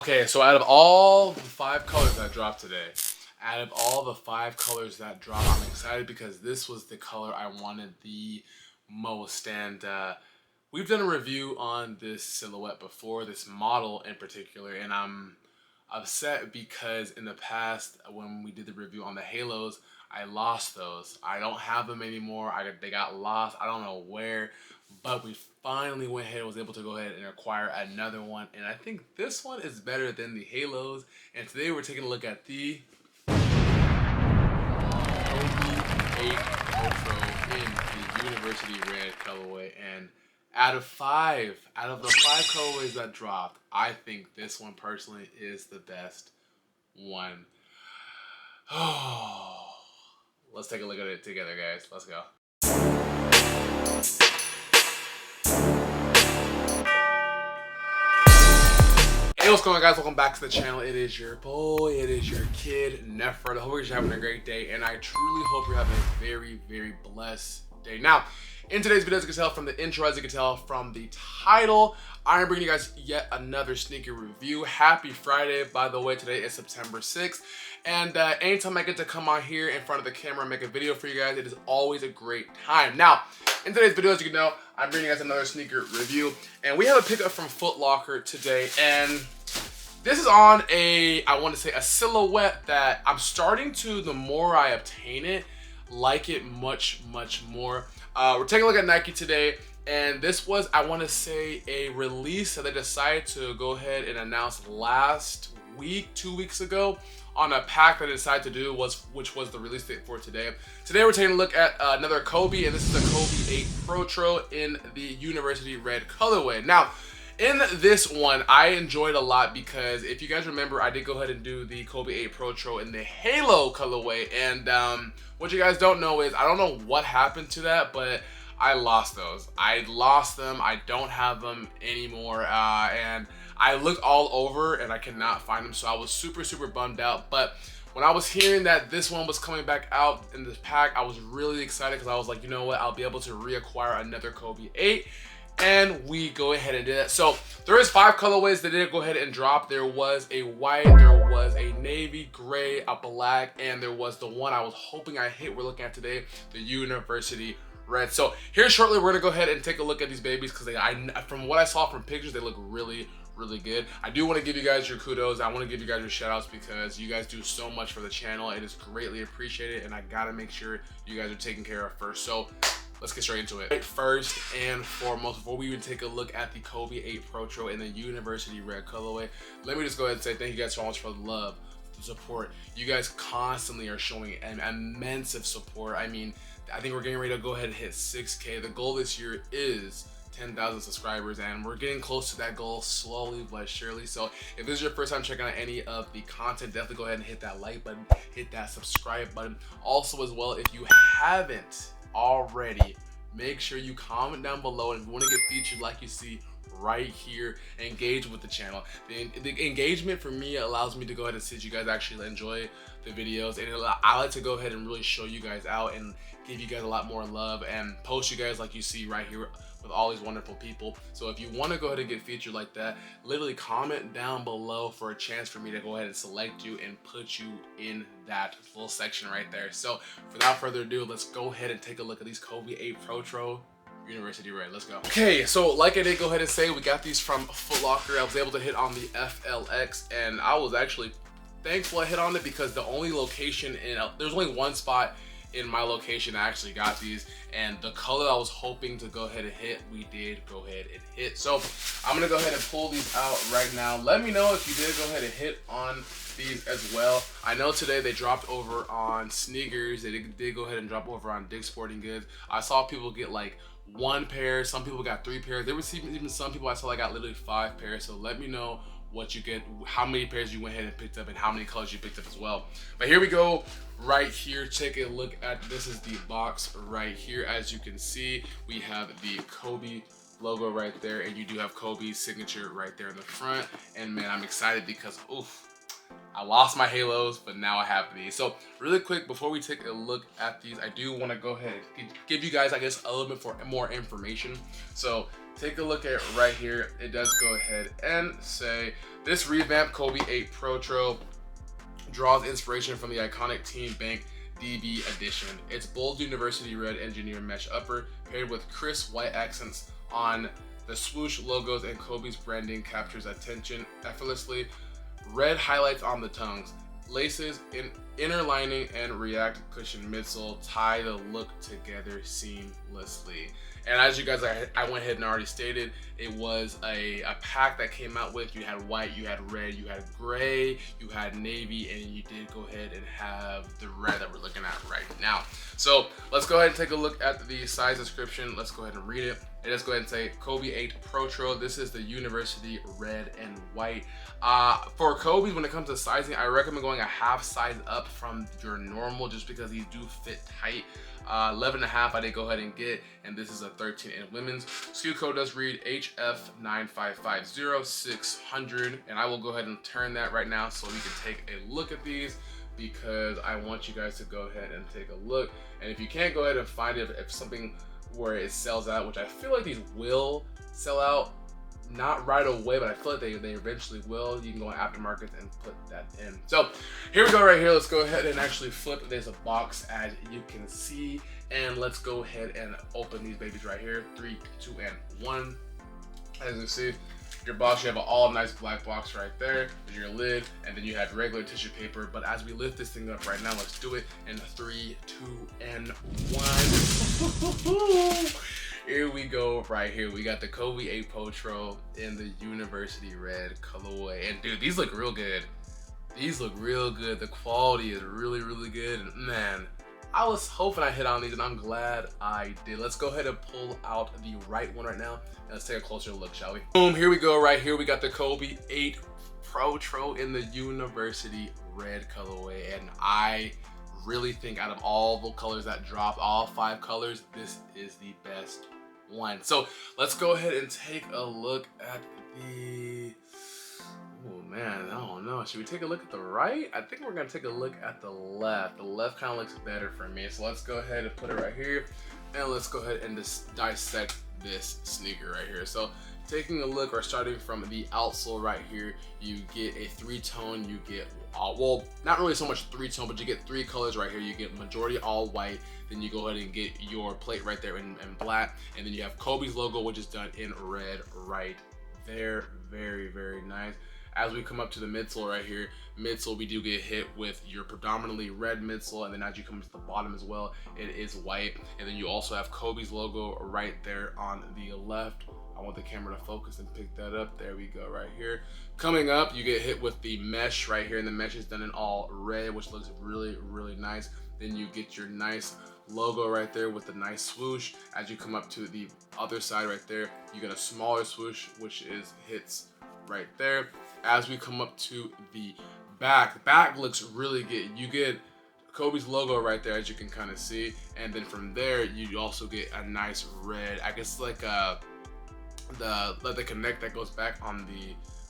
Okay, so out of all the 5 colors that dropped today, I'm excited because this was the color I wanted the most. And we've done a review on this silhouette before, this model in particular, and I'm upset because in the past when we did the review on the halos, I lost those. I don't have them anymore. They got lost. I don't know where, but we finally went ahead and was able to go ahead and acquire another one. And I think this one is better than the halos. And today we're taking a look at the Kobe 8 Protro in the University Red colorway. And out of the 5 colorways that dropped, I think this one personally is the best one. Oh, let's take a look at it together, guys. Let's go. Hey, what's going on, guys? Welcome back to the channel. It is your boy, it is your kid, Nefred. I hope you're having a great day, and I truly hope you're having a very, very blessed day. Now, in today's video, as you can tell from the intro, as you can tell from the title, I am bringing you guys yet another sneaker review. Happy Friday, by the way. Today is September 6th, and anytime I get to come on here in front of the camera and make a video for you guys, it is always a great time. Now, in today's video, as you can know, I'm bringing you guys another sneaker review, and we have a pickup from Foot Locker today, and this is on a silhouette that I'm starting to, the more I obtain it, like it much, much more. We're taking a look at Nike today, and this was, I want to say, a release that they decided to go ahead and announce last week, 2 weeks ago, on a pack that they decided to do, which was the release date for today. Today we're taking a look at another Kobe, and this is the Kobe 8 Protro in the University Red colorway. Now, in this one, I enjoyed a lot because if you guys remember, I did go ahead and do the Kobe 8 Protro in the Halo colorway, and what you guys don't know is, I don't know what happened to that, but I lost those. I lost them. I don't have them anymore, and I looked all over and I could not find them, so I was super, super bummed out. But when I was hearing that this one was coming back out in this pack, I was really excited because I was like, you know what, I'll be able to reacquire another Kobe 8. And we go ahead and do that. So there is 5 colorways that did go ahead and drop. There was a white, there was a navy, gray, a black, and there was the one I was hoping I hit. We're looking at today, the University Red. So here shortly, we're gonna go ahead and take a look at these babies because from what I saw from pictures, they look really, really good. I do want to give you guys your kudos. I want to give you guys your shout outs because you guys do so much for the channel. It is greatly appreciated, and I gotta make sure you guys are taken care of first. So let's get straight into it. First and foremost, before we even take a look at the Kobe 8 Protro in the University Red colorway, let me just go ahead and say thank you guys so much for the love, the support. You guys constantly are showing an immense support. I mean, I think we're getting ready to go ahead and hit 6K. The goal this year is 10,000 subscribers, and we're getting close to that goal slowly but surely. So if this is your first time checking out any of the content, definitely go ahead and hit that like button, hit that subscribe button. Also, as well, if you haven't already, make sure you comment down below, and if you want to get featured like you see right here, engage with the channel. The engagement for me allows me to go ahead and see that you guys actually enjoy the videos, and I like to go ahead and really show you guys out and give you guys a lot more love and post you guys like you see right here with all these wonderful people. So if you want to go ahead and get featured like that, literally comment down below for a chance for me to go ahead and select you and put you in that little section right there. So without further ado, let's go ahead and take a look at these Kobe 8 Protro University Red. Let's go. Okay, so like I did go ahead and say, we got these from Foot Locker. I was able to hit on the FLX, and I was actually thankful I hit on it because the only location there's only one spot in my location I actually got these, and the color I was hoping to go ahead and hit, we did go ahead and hit. So I'm gonna go ahead and pull these out right now. Let me know if you did go ahead and hit on these as well. I know today they dropped over on sneakers. They did go ahead and drop over on Dick's Sporting Goods. I saw people get like 1 pair, some people got 3 pairs. There was even some people I saw I got literally 5 pairs. So let me know what you get, how many pairs you went ahead and picked up, and how many colors you picked up as well. But here we go right here. Take a look at, this is the box right here. As you can see, we have the Kobe logo right there, and you do have Kobe's signature right there in the front. And man, I'm excited because oof, I lost my halos, but now I have these. So really quick, before we take a look at these, I do want to go ahead and give you guys, I guess, a little bit more information. So take a look at it right here. It does go ahead and say, this revamped Kobe 8 Protro draws inspiration from the iconic Team Bank DB edition. Its bold university red engineer mesh upper paired with crisp white accents on the swoosh logos and Kobe's branding captures attention effortlessly. Red highlights on the tongues, laces in inner lining and react cushion midsole tie the look together seamlessly. And as you guys, I went ahead and already stated, it was a pack that came out with, you had white, you had red, you had gray, you had navy, and you did go ahead and have the red that we're looking at right now. So let's go ahead and take a look at the size description. Let's go ahead and read it. Let's go ahead and say Kobe 8 Protro. This is the university red and white. For Kobe's, when it comes to sizing, I recommend going a half size up from your normal just because these do fit tight. 11.5 I did go ahead and get, and this is a 13 in women's. SKU code does read HF9550600, and I will go ahead and turn that right now so we can take a look at these, because I want you guys to go ahead and take a look. And if you can't, go ahead and find it if something where it sells out, which I feel like these will sell out, not right away, but I feel like they eventually will. You can go on aftermarket and put that in. So here we go right here. Let's go ahead and actually flip. There's a box, as you can see, and let's go ahead and open these babies right here. 3, 2, and 1. As you see, your box, you have an all nice black box right there. There's your lid, and then you have regular tissue paper. But as we lift this thing up right now, let's do it in 3, 2, and 1. Here we go right here. We got the Kobe 8 Protro in the university red colorway. And dude, these look real good. These look real good. The quality is really, really good. And man, I was hoping I hit on these, and I'm glad I did. Let's go ahead and pull out the right one right now, and let's take a closer look, shall we? Boom, here we go right here. We got the Kobe 8 Protro in the university red colorway. And I really think out of all the colors that dropped, all 5 colors, this is the best one. So let's go ahead and take a look at the, oh man, I don't know. Should we take a look at the right? I think we're gonna take a look at the left. The left kind of looks better for me. So let's go ahead and put it right here, and let's go ahead and just dissect this sneaker right here. So taking a look, or starting from the outsole right here, you get a 3-tone. You get well, not really so much 3-tone, but you get 3 colors right here. You get majority all white, then you go ahead and get your plate right there in black, and then you have Kobe's logo, which is done in red right there. Very, very nice. As we come up to the midsole right here, midsole, we do get hit with your predominantly red midsole, and then as you come to the bottom as well, it is white. And then you also have Kobe's logo right there on the left. I want the camera to focus and pick that up. There we go right here. Coming up, you get hit with the mesh right here, and the mesh is done in all red, which looks really, really nice. Then you get your nice logo right there with the nice swoosh. As you come up to the other side right there, you get a smaller swoosh, which hits right there. As we come up to the back looks really good. You get Kobe's logo right there, as you can kind of see, and then from there you also get a nice red, I guess like the connect that goes back on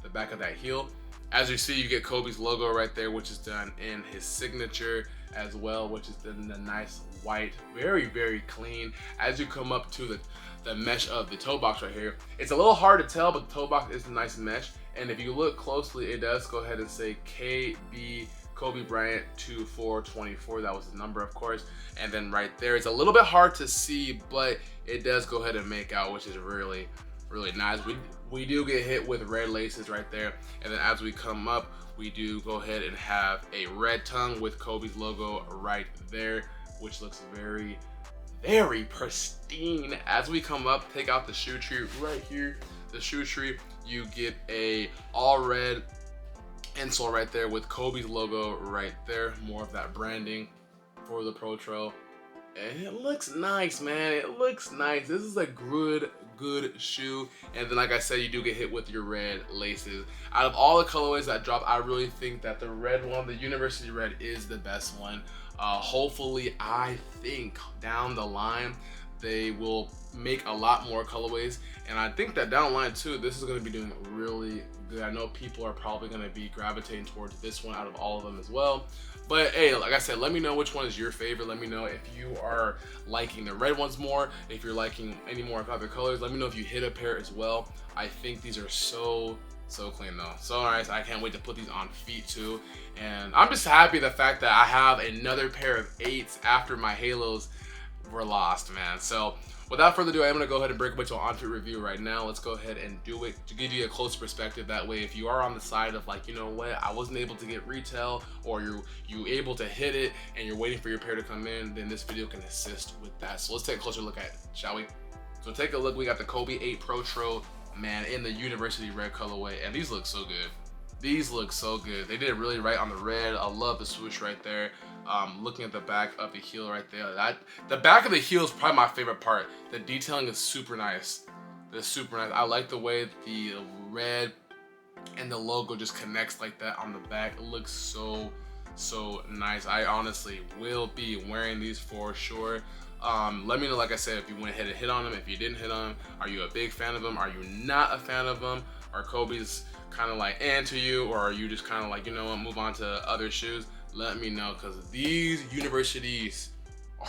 the back of that heel. As you see, you get Kobe's logo right there, which is done in his signature as well, which is done in the nice white, very, very clean. As you come up to the mesh of the toe box right here, it's a little hard to tell, but the toe box is a nice mesh. And if you look closely, it does go ahead and say KB Kobe Bryant 2424. That was the number, of course. And then right there, it's a little bit hard to see, but it does go ahead and make out, which is really, really nice. We do get hit with red laces right there. And then as we come up, we do go ahead and have a red tongue with Kobe's logo right there, which looks very, very pristine. As we come up, take out the shoe tree right here. The shoe tree, you get a all red insole right there with Kobe's logo right there. More of that branding for the Protro. And it looks nice, man. It looks nice. This is a good shoe. And then, like I said, you do get hit with your red laces. Out of all the colorways that drop, I really think that the red one, the University Red, is the best one. Hopefully, I think down the line, they will make a lot more colorways, and I think that down the line too, this is going to be doing really good. I know people are probably going to be gravitating towards this one out of all of them as well. But hey, like I said, let me know which one is your favorite. Let me know if you are liking the red ones more, if you're liking any more other colors. Let me know if you hit a pair as well. I think these are so clean though, so nice. I can't wait to put these on feet too, and I'm just happy the fact that I have another pair of 8s after my halos were lost, man. So without further ado, I'm gonna go ahead and break away to an on-feet review right now. Let's go ahead and do it to give you a close perspective. That way, if you are on the side of like, you know what, I wasn't able to get retail, or you able to hit it and you're waiting for your pair to come in, then this video can assist with that. So let's take a closer look at it, shall we? So take a look. We got the Kobe 8 Protro, man, in the University Red colorway, and these look so good. These look so good. They did it really right on the red. I love the swoosh right there. Looking at the back of the heel right there, the back of the heel is probably my favorite part. The detailing is super nice. It's super nice. I like the way the red and the logo just connects like that on the back. It looks so nice. I honestly will be wearing these for sure. Let me know, like I said, if you went ahead and hit on them, if you didn't hit on them. Are you a big fan of them? Are you not a fan of them? Are Kobe's kind of like to you, or are you just kind of like, you know what, move on to other shoes? Let me know, because these universities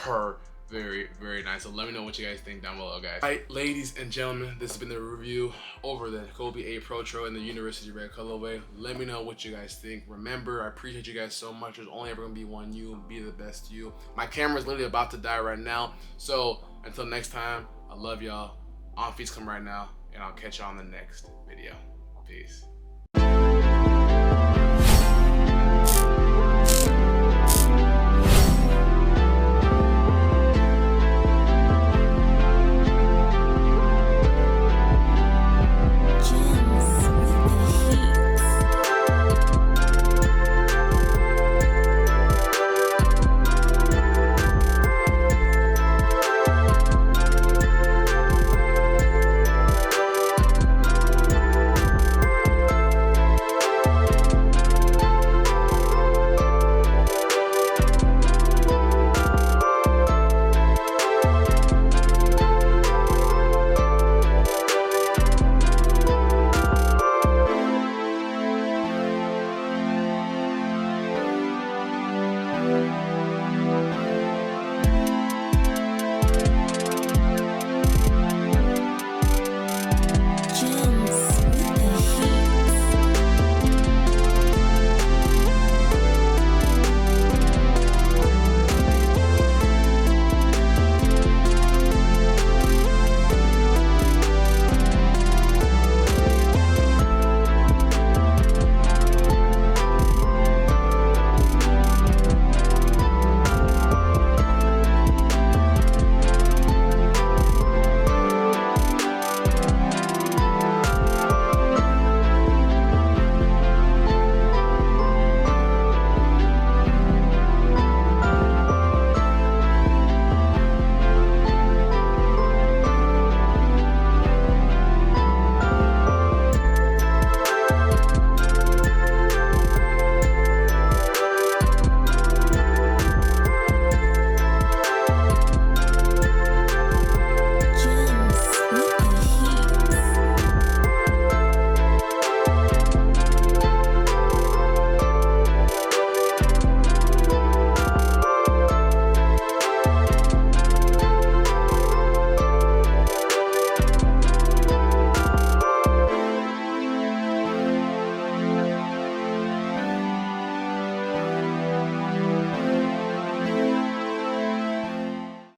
are very nice. So let me know what you guys think down below, guys. All right, ladies and gentlemen, this has been the review over the Kobe 8 Protro in the University Red colorway. Let me know what you guys think. Remember, I appreciate you guys so much. There's only ever gonna be one you. Be the best you. My camera's literally about to die right now, so until next time, I love y'all. On feet's come right now, and I'll catch y'all on the next video. Peace.